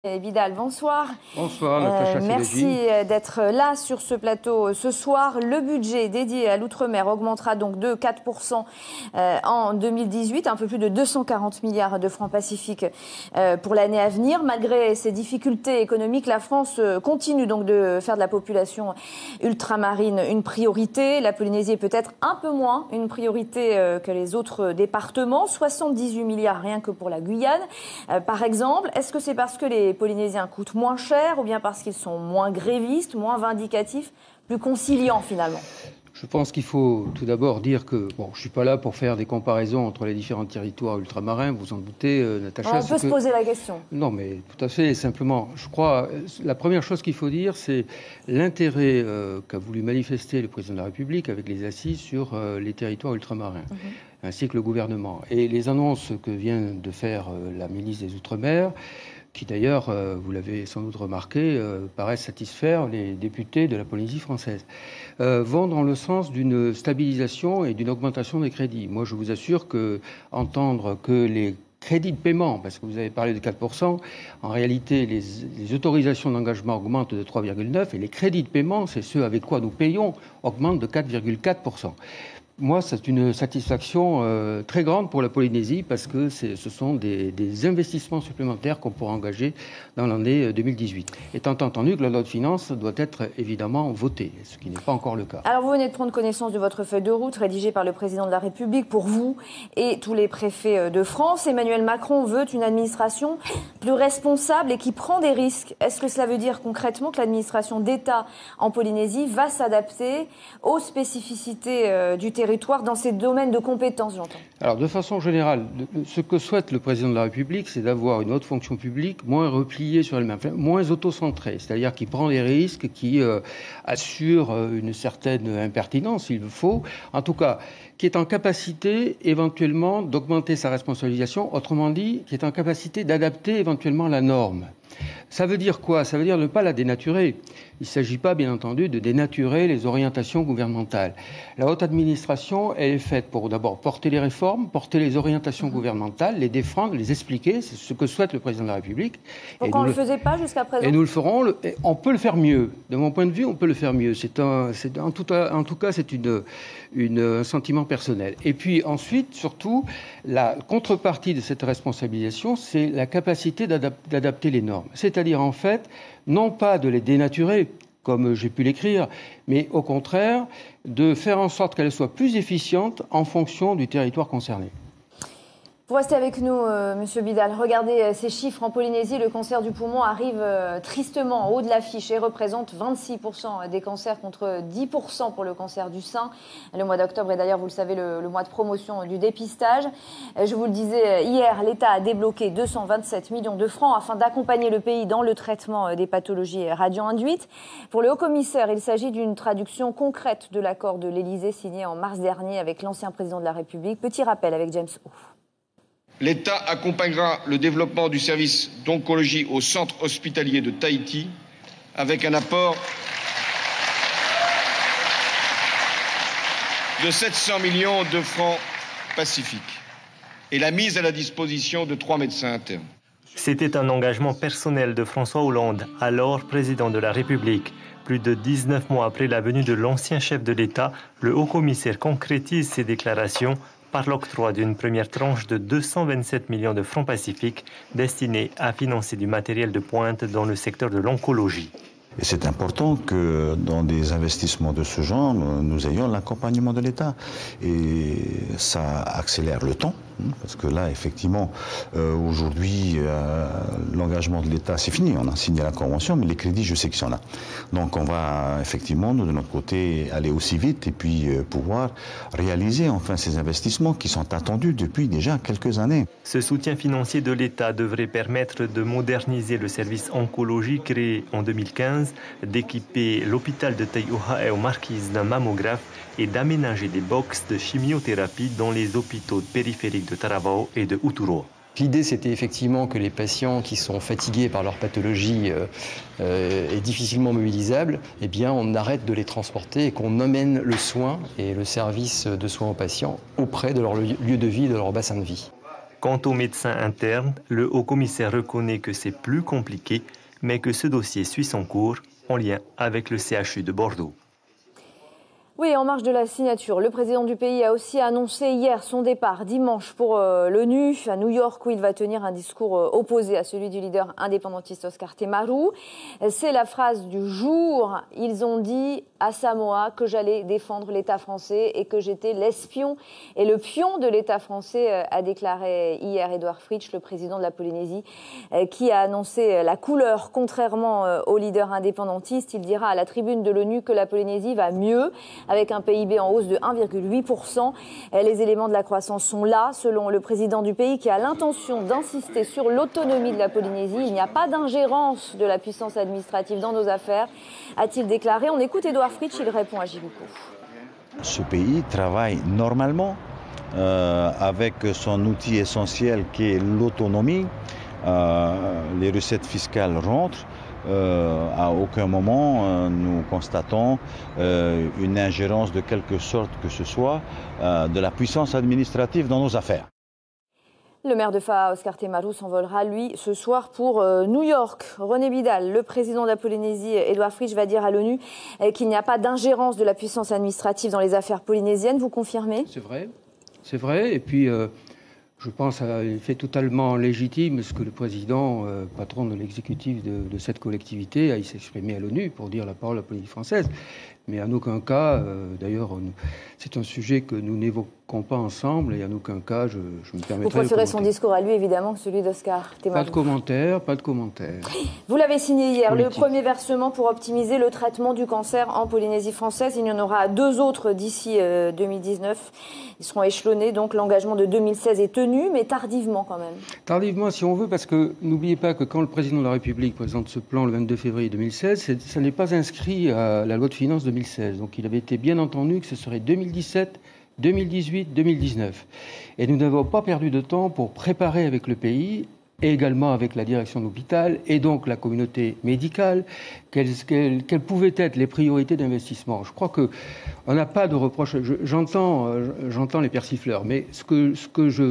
Vidal, bonsoir. Bonsoir, Natacha merci d'être là sur ce plateau ce soir. Le budget dédié à l'outre-mer augmentera donc de 4% en 2018, un peu plus de 240 milliards de francs pacifiques pour l'année à venir. Malgré ces difficultés économiques, la France continue donc de faire de la population ultramarine une priorité. La Polynésie est peut-être un peu moins une priorité que les autres départements. 78 milliards rien que pour la Guyane, par exemple. Est-ce que c'est parce que les Polynésiens coûtent moins cher ou bien parce qu'ils sont moins grévistes, moins vindicatifs, plus conciliants finalement? Je pense qu'il faut tout d'abord dire que, je ne suis pas là pour faire des comparaisons entre les différents territoires ultramarins, vous en doutez, Natacha. On peut se poser la question. Non, mais tout à fait, simplement. Je crois, la première chose qu'il faut dire, c'est l'intérêt qu'a voulu manifester le président de la République avec les assises sur les territoires ultramarins, ainsi que le gouvernement. Et les annonces que vient de faire la ministre des Outre-mer, qui d'ailleurs, vous l'avez sans doute remarqué, paraissent satisfaire les députés de la Polynésie française, vont dans le sens d'une stabilisation et d'une augmentation des crédits. Moi, je vous assure que entendre que les crédits de paiement, parce que vous avez parlé de 4%, en réalité, les autorisations d'engagement augmentent de 3,9% et les crédits de paiement, c'est ceux avec quoi nous payons, augmentent de 4,4%. Moi, c'est une satisfaction très grande pour la Polynésie parce que ce sont des investissements supplémentaires qu'on pourra engager dans l'année 2018. Étant entendu que la loi de finances doit être évidemment votée, ce qui n'est pas encore le cas. Alors vous venez de prendre connaissance de votre feuille de route rédigée par le président de la République pour vous et tous les préfets de France. Emmanuel Macron veut une administration plus responsable et qui prend des risques. Est-ce que cela veut dire concrètement que l'administration d'État en Polynésie va s'adapter aux spécificités du territoire dans ces domaines de compétences, j'entends? Alors, de façon générale, ce que souhaite le président de la République, c'est d'avoir une haute fonction publique moins repliée sur elle-même, moins autocentrée, c'est-à-dire qui prend des risques, qui assure une certaine impertinence, s'il le faut, en tout cas, qui est en capacité éventuellement d'augmenter sa responsabilisation, autrement dit, qui est en capacité d'adapter éventuellement la norme. Ça veut dire quoi? Ça veut dire ne pas la dénaturer. Il ne s'agit pas, bien entendu, de dénaturer les orientations gouvernementales. La haute administration, elle est faite pour d'abord porter les réformes, porter les orientations gouvernementales, les défendre, les expliquer. C'est ce que souhaite le président de la République. Pourquoi on ne le faisait pas jusqu'à présent? Et nous le ferons. On peut le faire mieux. De mon point de vue, on peut le faire mieux. En tout cas, c'est un sentiment personnel. Et puis ensuite, surtout, la contrepartie de cette responsabilisation, c'est la capacité d'adapter les normes. C'est-à-dire, en fait, non pas de les dénaturer, comme j'ai pu l'écrire, mais au contraire, de faire en sorte qu'elles soient plus efficientes en fonction du territoire concerné. Vous restez avec nous, Monsieur Vidal. Regardez ces chiffres en Polynésie. Le cancer du poumon arrive tristement en haut de l'affiche et représente 26% des cancers contre 10% pour le cancer du sein. Le mois d'octobre est d'ailleurs, vous le savez, le mois de promotion du dépistage. Je vous le disais hier, l'État a débloqué 227 millions de francs afin d'accompagner le pays dans le traitement des pathologies radio-induites. Pour le haut-commissaire, il s'agit d'une traduction concrète de l'accord de l'Élysée signé en mars dernier avec l'ancien président de la République. Petit rappel avec James O. L'État accompagnera le développement du service d'oncologie au centre hospitalier de Tahiti avec un apport de 700 millions de francs pacifiques et la mise à la disposition de 3 médecins internes. C'était un engagement personnel de François Hollande, alors président de la République. Plus de 19 mois après la venue de l'ancien chef de l'État, le haut-commissaire concrétise ses déclarations par l'octroi d'une première tranche de 227 millions de francs pacifiques destinés à financer du matériel de pointe dans le secteur de l'oncologie. Et c'est important que dans des investissements de ce genre, nous ayons l'accompagnement de l'État. Et ça accélère le temps, parce que là, effectivement, aujourd'hui, l'engagement de l'État, c'est fini. On a signé la convention, mais les crédits, je sais qu'ils sont là. Donc on va, effectivement, nous, de notre côté, aller aussi vite et puis pouvoir réaliser enfin ces investissements qui sont attendus depuis déjà quelques années. Ce soutien financier de l'État devrait permettre de moderniser le service oncologie créé en 2015, d'équiper l'hôpital de Taïoha et aux Marquises d'un mammographe et d'aménager des boxes de chimiothérapie dans les hôpitaux périphériques de Taravao et de Uturoa. L'idée, c'était effectivement que les patients qui sont fatigués par leur pathologie et difficilement mobilisables, eh bien, on arrête de les transporter et qu'on emmène le soin et le service de soins aux patients auprès de leur lieu de vie, de leur bassin de vie. Quant aux médecins internes, le haut-commissaire reconnaît que c'est plus compliqué, mais que ce dossier suit son cours en lien avec le CHU de Bordeaux. Oui, en marge de la signature, le président du pays a aussi annoncé hier son départ dimanche pour l'ONU à New York où il va tenir un discours opposé à celui du leader indépendantiste Oscar Temaru. C'est la phrase du jour. Ils ont dit à Samoa que j'allais défendre l'État français et que j'étais l'espion et le pion de l'État français, a déclaré hier Édouard Fritsch, le président de la Polynésie, qui a annoncé la couleur contrairement au leader indépendantiste. Il dira à la tribune de l'ONU que la Polynésie va mieux, avec un PIB en hausse de 1,8%. Les éléments de la croissance sont là, selon le président du pays, qui a l'intention d'insister sur l'autonomie de la Polynésie. Il n'y a pas d'ingérence de la puissance administrative dans nos affaires, a-t-il déclaré. On écoute Édouard Fritsch, il répond à Gibouko. Ce pays travaille normalement avec son outil essentiel qui est l'autonomie. Les recettes fiscales rentrent. À aucun moment nous constatons une ingérence de quelque sorte que ce soit de la puissance administrative dans nos affaires. Le maire de Faa, Oscar Temaru, s'envolera, lui, ce soir pour New York. René Bidal, le président de la Polynésie, Édouard Fritsch, va dire à l'ONU qu'il n'y a pas d'ingérence de la puissance administrative dans les affaires polynésiennes. Vous confirmez ? C'est vrai. Et puis, je pense qu'il fait totalement légitime ce que le président, patron de l'exécutif de cette collectivité, a s'exprimé à l'ONU pour dire la parole à la Polynésie française. Mais en aucun cas, d'ailleurs, c'est un sujet que nous n'évoquons pas ensemble et en aucun cas, je me permettrai. Vous préférez son discours à lui, évidemment, que celui d'Oscar Temaru. Pas de commentaire. Vous l'avez signé hier, politique. Le premier versement pour optimiser le traitement du cancer en Polynésie française. Il y en aura 2 autres d'ici 2019. Ils seront échelonnés, donc l'engagement de 2016 est tenu, mais tardivement quand même. Tardivement, si on veut, parce que n'oubliez pas que quand le président de la République présente ce plan le 22 février 2016, ça n'est pas inscrit à la loi de finances 2016. Donc il avait été bien entendu que ce serait 2017, 2018, 2019. Et nous n'avons pas perdu de temps pour préparer avec le pays, et également avec la direction de l'hôpital, et donc la communauté médicale, quelles pouvaient être les priorités d'investissement. Je crois qu'on n'a pas de reproche. J'entends les persifleurs, mais ce que je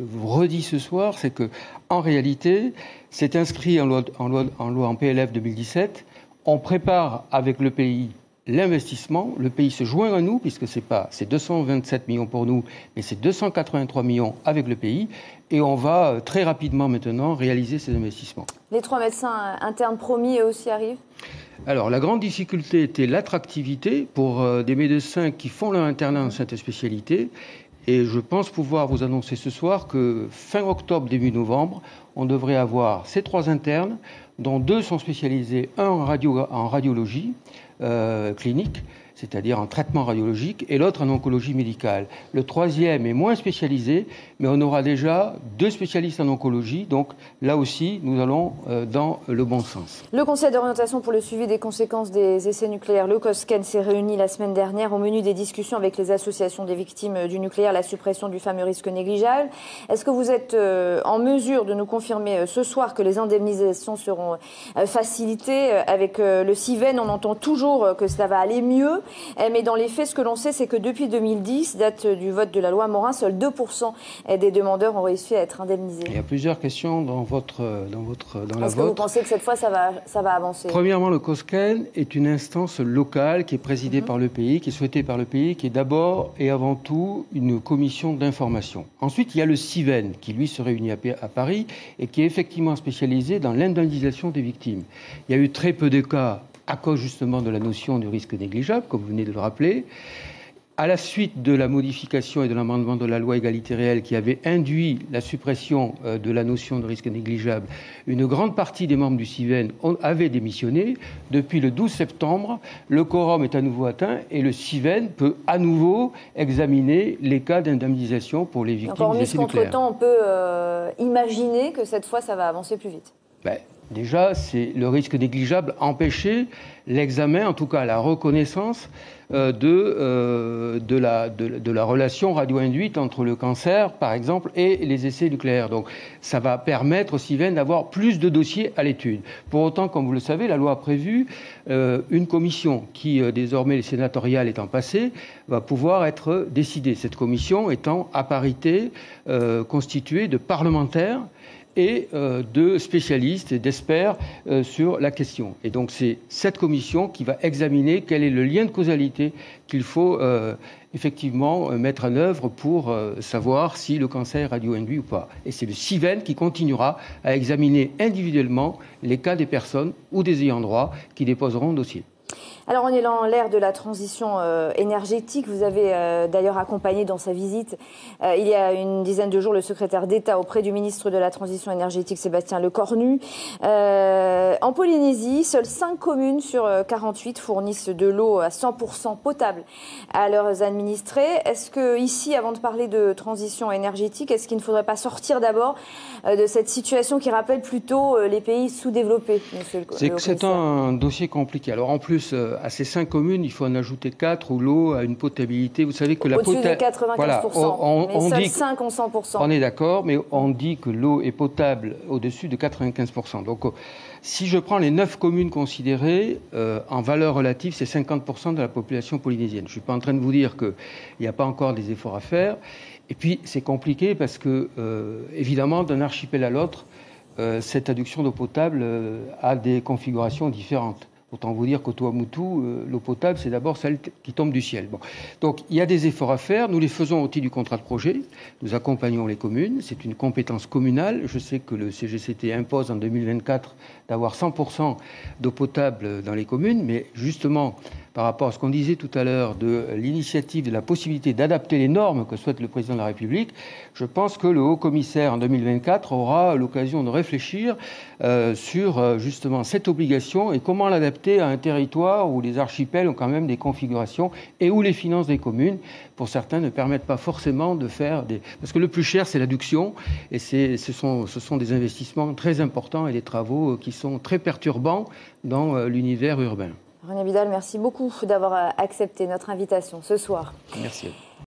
vous redis ce soir, c'est que en réalité, c'est inscrit en PLF 2017. On prépare avec le pays l'investissement, le pays se joint à nous, puisque c'est 227 millions pour nous, mais c'est 283 millions avec le pays, et on va très rapidement maintenant réaliser ces investissements. Les 3 médecins internes promis, eux aussi, arrivent ? Alors, la grande difficulté était l'attractivité pour des médecins qui font leur internat en cette spécialité, et je pense pouvoir vous annoncer ce soir que fin octobre, début novembre, on devrait avoir ces 3 internes, dont 2 sont spécialisés, un en radiologie clinique, c'est-à-dire en traitement radiologique, et l'autre en oncologie médicale. Le 3e est moins spécialisé, mais on aura déjà 2 spécialistes en oncologie, donc là aussi, nous allons dans le bon sens. Le Conseil d'orientation pour le suivi des conséquences des essais nucléaires, le COSCEN, s'est réuni la semaine dernière au menu des discussions avec les associations des victimes du nucléaire, la suppression du fameux risque négligeable. Est-ce que vous êtes en mesure de nous confirmer ce soir que les indemnisations seront facilitées avec le CIVEN? On entend toujours que ça va aller mieux, mais dans les faits, ce que l'on sait, c'est que depuis 2010, date du vote de la loi Morin, seuls 2% des demandeurs ont réussi à être indemnisés. Il y a plusieurs questions dans la vôtre. Est-ce que vous pensez que cette fois, ça va avancer? Premièrement, le COSCEN est une instance locale qui est présidée par le pays, qui est souhaitée par le pays, qui est d'abord et avant tout une commission d'information. Ensuite, il y a le CIVEN, qui lui se réunit à Paris et qui est effectivement spécialisé dans l'indemnisation des victimes. Il y a eu très peu de cas à cause justement de la notion du risque négligeable, comme vous venez de le rappeler. À la suite de la modification et de l'amendement de la loi égalité réelle qui avait induit la suppression de la notion de risque négligeable, une grande partie des membres du CIVEN avaient démissionné. Depuis le 12 septembre, le quorum est à nouveau atteint et le CIVEN peut à nouveau examiner les cas d'indemnisation pour les victimes des essais nucléaires. Entre-temps, on peut imaginer que cette fois, ça va avancer plus vite. déjà, c'est le risque négligeable empêcher l'examen, en tout cas la reconnaissance de la relation radio-induite entre le cancer, par exemple, et les essais nucléaires. Donc, ça va permettre aussi d'avoir plus de dossiers à l'étude. Pour autant, comme vous le savez, la loi a prévu une commission qui, désormais, les sénatoriales étant passées, va pouvoir être décidée. Cette commission étant à parité constituée de parlementaires et de spécialistes et d'experts sur la question. Et donc c'est cette commission qui va examiner quel est le lien de causalité qu'il faut effectivement mettre en œuvre pour savoir si le cancer est radio-induit ou pas. Et c'est le CIVEN qui continuera à examiner individuellement les cas des personnes ou des ayants droit qui déposeront le dossier. Alors, on est dans l'ère de la transition énergétique. Vous avez d'ailleurs accompagné dans sa visite, il y a une dizaine de jours, le secrétaire d'État auprès du ministre de la Transition énergétique, Sébastien Lecornu. En Polynésie, seules 5 communes sur 48 fournissent de l'eau à 100% potable à leurs administrés. Est-ce que, ici, avant de parler de transition énergétique, est-ce qu'il ne faudrait pas sortir d'abord de cette situation qui rappelle plutôt les pays sous-développés, monsieur le commissaire ? C'est un dossier compliqué. Alors, en plus, à ces 5 communes, il faut en ajouter 4 où l'eau a une potabilité. Vous savez que la potabilité... Au-dessus de 95%, voilà, mais seuls 5 ont 100%. On est d'accord, mais on dit que l'eau est potable au-dessus de 95%. Donc, si je prends les 9 communes considérées, en valeur relative, c'est 50% de la population polynésienne. Je ne suis pas en train de vous dire qu'il n'y a pas encore des efforts à faire. Et puis, c'est compliqué parce que, évidemment, d'un archipel à l'autre, cette adduction d'eau potable a des configurations différentes. Autant vous dire qu'au Tuamotu, l'eau potable, c'est d'abord celle qui tombe du ciel. Bon. Donc, il y a des efforts à faire. Nous les faisons au titre du contrat de projet. Nous accompagnons les communes. C'est une compétence communale. Je sais que le CGCT impose en 2024 d'avoir 100% d'eau potable dans les communes. Mais justement, par rapport à ce qu'on disait tout à l'heure de l'initiative, de la possibilité d'adapter les normes que souhaite le président de la République, je pense que le haut-commissaire en 2024 aura l'occasion de réfléchir sur justement cette obligation et comment l'adapter à un territoire où les archipels ont quand même des configurations et où les finances des communes, pour certains, ne permettent pas forcément de faire des... Parce que le plus cher, c'est l'adduction et ce sont des investissements très importants et des travaux qui sont très perturbants dans l'univers urbain. René Vidal, merci beaucoup d'avoir accepté notre invitation ce soir. Merci.